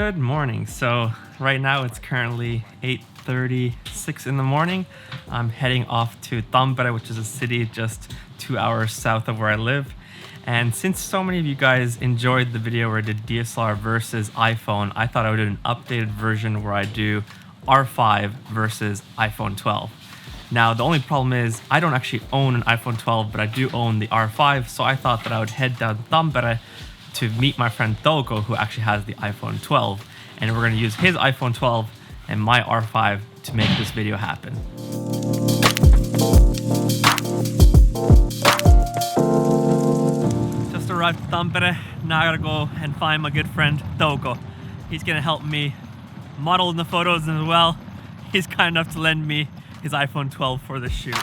Good morning. So right now it's currently 8:36 in the morning. I'm heading off to Tampere, which is a city just 2 hours south of where I live. And since so many of you guys enjoyed the video where I did DSLR versus iPhone, I thought I would do an updated version where I do R5 versus iPhone 12. Now, the only problem is I don't actually own an iPhone 12, but I do own the R5, so I thought that I would head down to Tampere to meet my friend Touko, who actually has the iPhone 12, and we're going to use his iPhone 12 and my R5 to make this video happen. Just arrived at Tampere. Now I gotta go and find my good friend Touko. He's gonna help me model in the photos as well. He's kind enough to lend me his iPhone 12 for the shoot.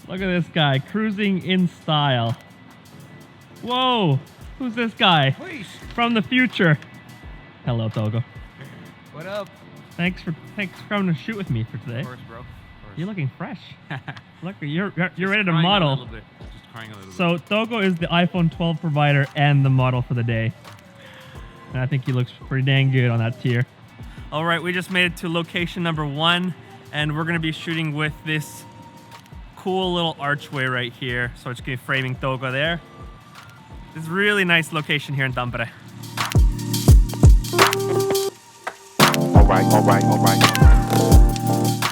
Look at this guy, cruising in style. Whoa, who's this guy? Please. From the future. Hello, Touko. What up? Thanks for coming to shoot with me for today. Of course, bro. Of course. You're looking fresh. Look, you're ready to crying model. A little bit. Just crying a little bit. So Touko is the iPhone 12 provider and the model for the day. And I think he looks pretty dang good on that tier. All right, we just made it to location number 1, and we're gonna be shooting with this cool little archway right here. So it's gonna be framing Touko there. This is a really nice location here in Tampere.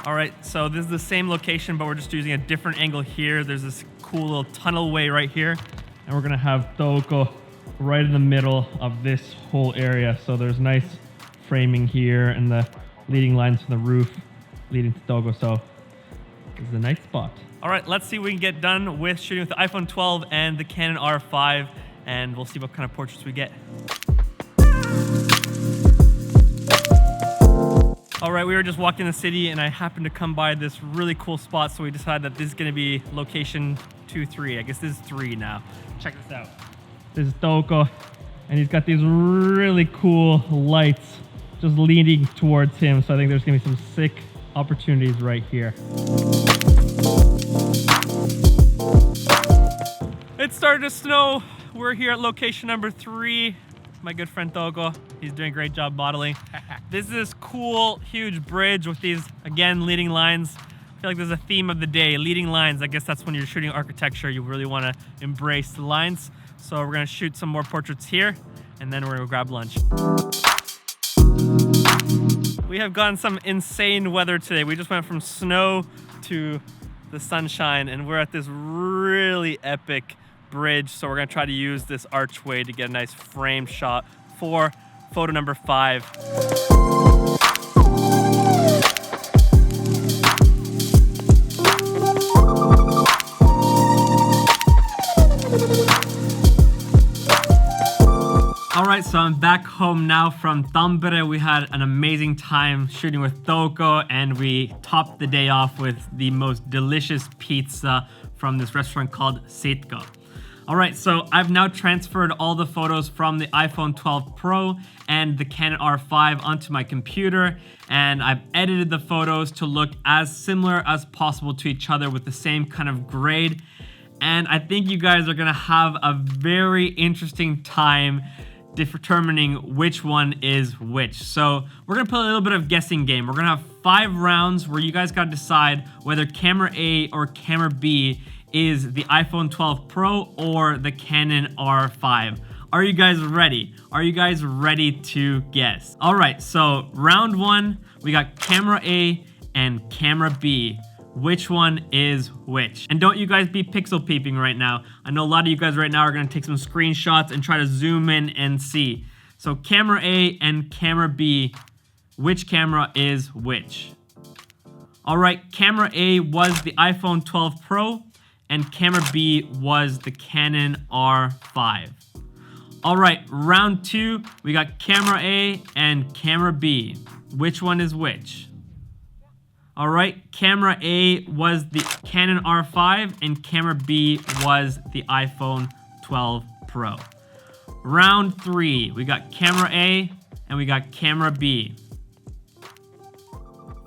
All right, so this is the same location, but we're just using a different angle here. There's this cool little tunnel way right here, and we're gonna have Touko right in the middle of this whole area. So there's nice framing here and the leading lines from the roof leading to Touko. So this is a nice spot. All right, let's see what we can get done with shooting with the iPhone 12 and the Canon R5, and we'll see what kind of portraits we get. All right, we were just walking the city and I happened to come by this really cool spot, so we decided that this is gonna be location 2, 3. I guess this is 3 now. Check this out. This is Touko, and he's got these really cool lights just leading towards him, so I think there's gonna be some sick opportunities right here. It started to snow. We're here at location number 3. My good friend Touko, he's doing a great job modeling. This is this cool, huge bridge with these, again, leading lines. I feel like there's a theme of the day, leading lines. I guess that's when you're shooting architecture, you really want to embrace the lines. So we're gonna shoot some more portraits here, and then we're gonna grab lunch. We have gotten some insane weather today. We just went from snow to the sunshine, and we're at this really epic bridge. So we're gonna try to use this archway to get a nice framed shot for photo number 5. All right, so I'm back home now from Tampere. We had an amazing time shooting with Touko, and we topped the day off with the most delicious pizza from this restaurant called Sitka. All right, so I've now transferred all the photos from the iPhone 12 Pro and the Canon R5 onto my computer, and I've edited the photos to look as similar as possible to each other with the same kind of grade. And I think you guys are gonna have a very interesting time determining which one is which. So we're gonna play a little bit of guessing game. We're gonna have 5 rounds where you guys gotta decide whether camera A or camera B is the iPhone 12 Pro or the Canon R5. Are you guys ready? Are you guys ready to guess? All right, so round 1, we got camera A and camera B. Which one is which? And don't you guys be pixel peeping right now. I know a lot of you guys right now are gonna take some screenshots and try to zoom in and see. So camera A and camera B, which camera is which? All right, camera A was the iPhone 12 Pro, and camera B was the Canon R5. All right, round 2, we got camera A and camera B. Which one is which? All right, camera A was the Canon R5 and camera B was the iPhone 12 Pro. Round 3, we got camera A and we got camera B.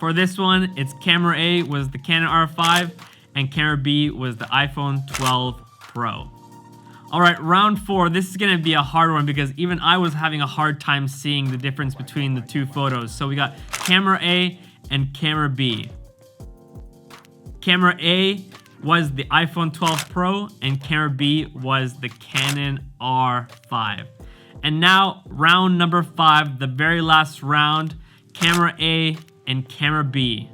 For this one, it's camera A was the Canon R5 and camera B was the iPhone 12 Pro. All right, round 4. This is going to be a hard one because even I was having a hard time seeing the difference between the two photos. So we got camera A and camera B. Camera A was the iPhone 12 Pro and camera B was the Canon R5. And now round number 5, the very last round, camera A and camera B.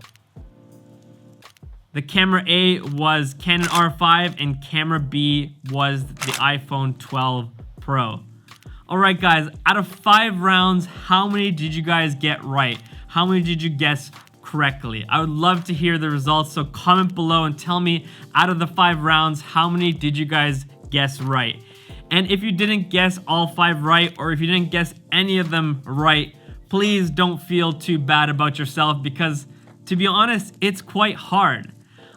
The camera A was Canon R5 and camera B was the iPhone 12 Pro. All right, guys, out of 5 rounds, how many did you guys get right? How many did you guess correctly? I would love to hear the results, so comment below and tell me out of the 5 rounds, how many did you guys guess right? And if you didn't guess all 5 right, or if you didn't guess any of them right, please don't feel too bad about yourself because, to be honest, it's quite hard.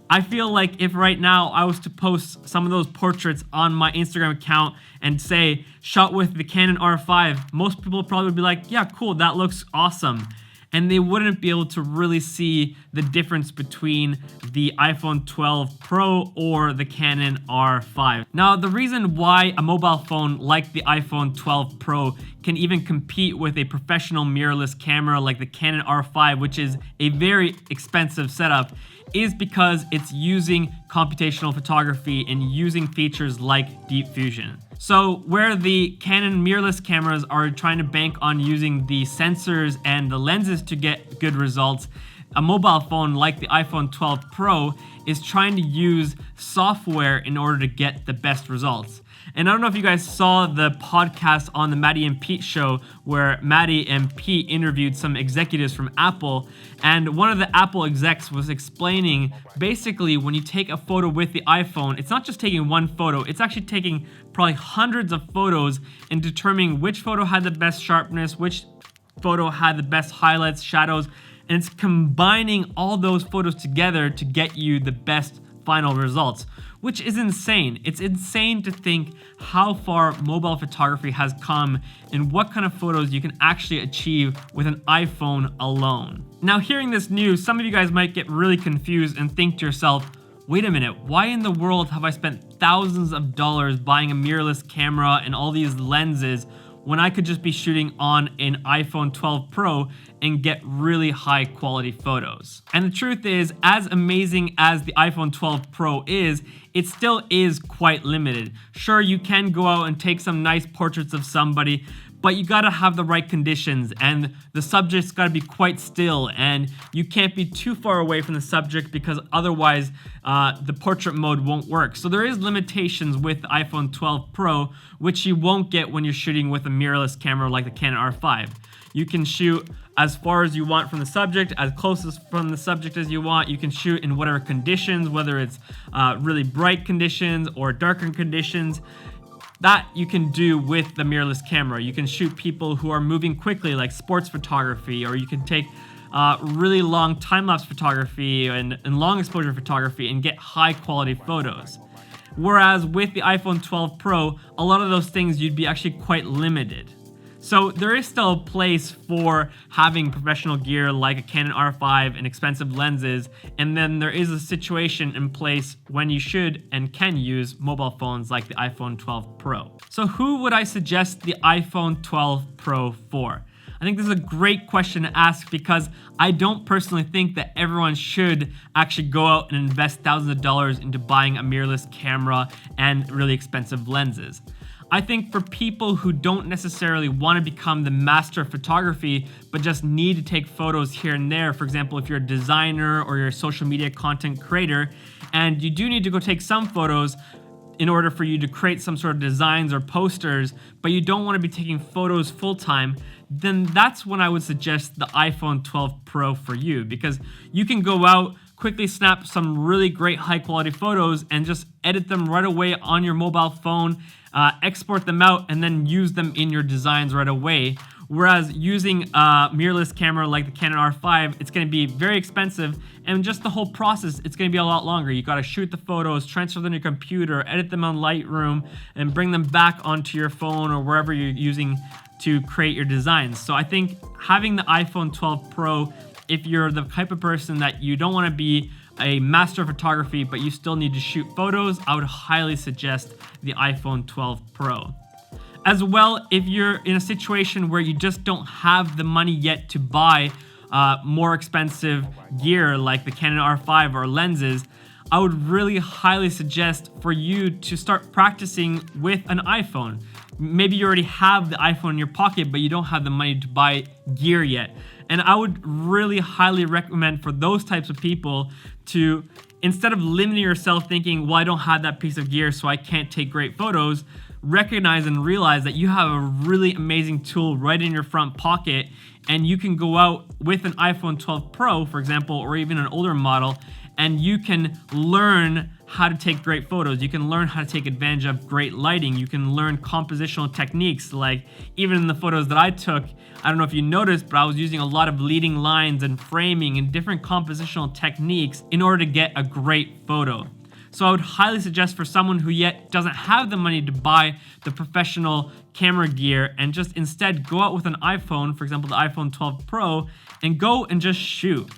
I feel like if right now I was to post some of those portraits on my Instagram account and say, shot with the Canon R5, most people would probably be like, yeah, cool, that looks awesome. And they wouldn't be able to really see the difference between the iPhone 12 Pro or the Canon R5. Now, the reason why a mobile phone like the iPhone 12 Pro can even compete with a professional mirrorless camera like the Canon R5, which is a very expensive setup, is because it's using computational photography and using features like deep fusion. So where the Canon mirrorless cameras are trying to bank on using the sensors and the lenses to get good results, a mobile phone like the iPhone 12 Pro is trying to use software in order to get the best results. And I don't know if you guys saw the podcast on the Maddie and Pete show where Maddie and Pete interviewed some executives from Apple, and one of the Apple execs was explaining basically when you take a photo with the iPhone, it's not just taking one photo, it's actually taking probably hundreds of photos and determining which photo had the best sharpness, which photo had the best highlights, shadows, and it's combining all those photos together to get you the best final results, which is insane. It's insane to think how far mobile photography has come and what kind of photos you can actually achieve with an iPhone alone. Now, hearing this news, some of you guys might get really confused and think to yourself, wait a minute, why in the world have I spent thousands of dollars buying a mirrorless camera and all these lenses when I could just be shooting on an iPhone 12 Pro and get really high quality photos? And the truth is, as amazing as the iPhone 12 Pro is, it still is quite limited. Sure, you can go out and take some nice portraits of somebody, but you gotta have the right conditions and the subject's gotta be quite still and you can't be too far away from the subject because otherwise the portrait mode won't work. So there is limitations with the iPhone 12 Pro, which you won't get when you're shooting with a mirrorless camera like the Canon R5. You can shoot as far as you want from the subject, as close as from the subject as you want. You can shoot in whatever conditions, whether it's really bright conditions or darker conditions. That you can do with the mirrorless camera. You can shoot people who are moving quickly, like sports photography, or you can take really long time-lapse photography and long exposure photography and get high quality photos. Whereas with the iPhone 12 Pro, a lot of those things you'd be actually quite limited. So there is still a place for having professional gear like a Canon R5 and expensive lenses, and then there is a situation in place when you should and can use mobile phones like the iPhone 12 Pro. So who would I suggest the iPhone 12 Pro for? I think this is a great question to ask because I don't personally think that everyone should actually go out and invest thousands of dollars into buying a mirrorless camera and really expensive lenses. I think for people who don't necessarily want to become the master of photography, but just need to take photos here and there, for example, if you're a designer or you're a social media content creator, and you do need to go take some photos in order for you to create some sort of designs or posters, but you don't want to be taking photos full time, then that's when I would suggest the iPhone 12 Pro for you, because you can go out, quickly snap some really great high quality photos and just edit them right away on your mobile phone, export them out, and then use them in your designs right away. Whereas using a mirrorless camera like the Canon R5, it's going to be very expensive, and just the whole process, it's going to be a lot longer. You got to shoot the photos, transfer them to your computer, edit them on Lightroom, and bring them back onto your phone or wherever you're using to create your designs. So I think having the iPhone 12 Pro, if you're the type of person that you don't want to be a master of photography, but you still need to shoot photos, I would highly suggest the iPhone 12 Pro. As well, if you're in a situation where you just don't have the money yet to buy more expensive gear like the Canon R5 or lenses, I would really highly suggest for you to start practicing with an iPhone. Maybe you already have the iPhone in your pocket, but you don't have the money to buy gear yet. And I would really highly recommend for those types of people to, instead of limiting yourself thinking, well, I don't have that piece of gear, so I can't take great photos, recognize and realize that you have a really amazing tool right in your front pocket, and you can go out with an iPhone 12 Pro, for example, or even an older model, and you can learn how to take great photos. You can learn how to take advantage of great lighting. You can learn compositional techniques, like even in the photos that I took, I don't know if you noticed, but I was using a lot of leading lines and framing and different compositional techniques in order to get a great photo. So I would highly suggest for someone who yet doesn't have the money to buy the professional camera gear and just instead go out with an iPhone, for example, the iPhone 12 Pro, and go and just shoot.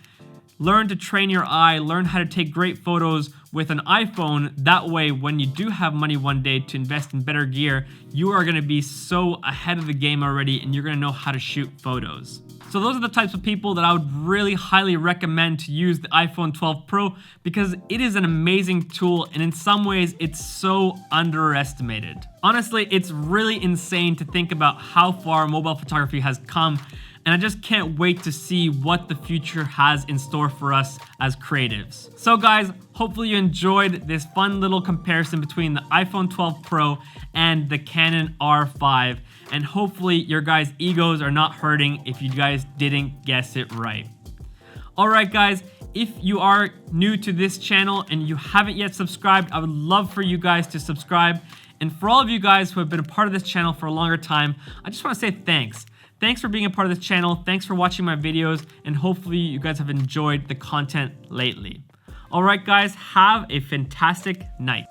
Learn to train your eye, learn how to take great photos with an iPhone. That way, when you do have money one day to invest in better gear, you are gonna be so ahead of the game already and you're gonna know how to shoot photos. So those are the types of people that I would really highly recommend to use the iPhone 12 Pro because it is an amazing tool and in some ways it's so underestimated. Honestly, it's really insane to think about how far mobile photography has come, and I just can't wait to see what the future has in store for us as creatives. So guys, hopefully you enjoyed this fun little comparison between the iPhone 12 Pro and the Canon R5, and hopefully your guys' egos are not hurting if you guys didn't guess it right. Alright guys, if you are new to this channel and you haven't yet subscribed, I would love for you guys to subscribe. And for all of you guys who have been a part of this channel for a longer time, I just want to say thanks. Thanks for being a part of this channel, thanks for watching my videos, and hopefully you guys have enjoyed the content lately. Alright guys, have a fantastic night.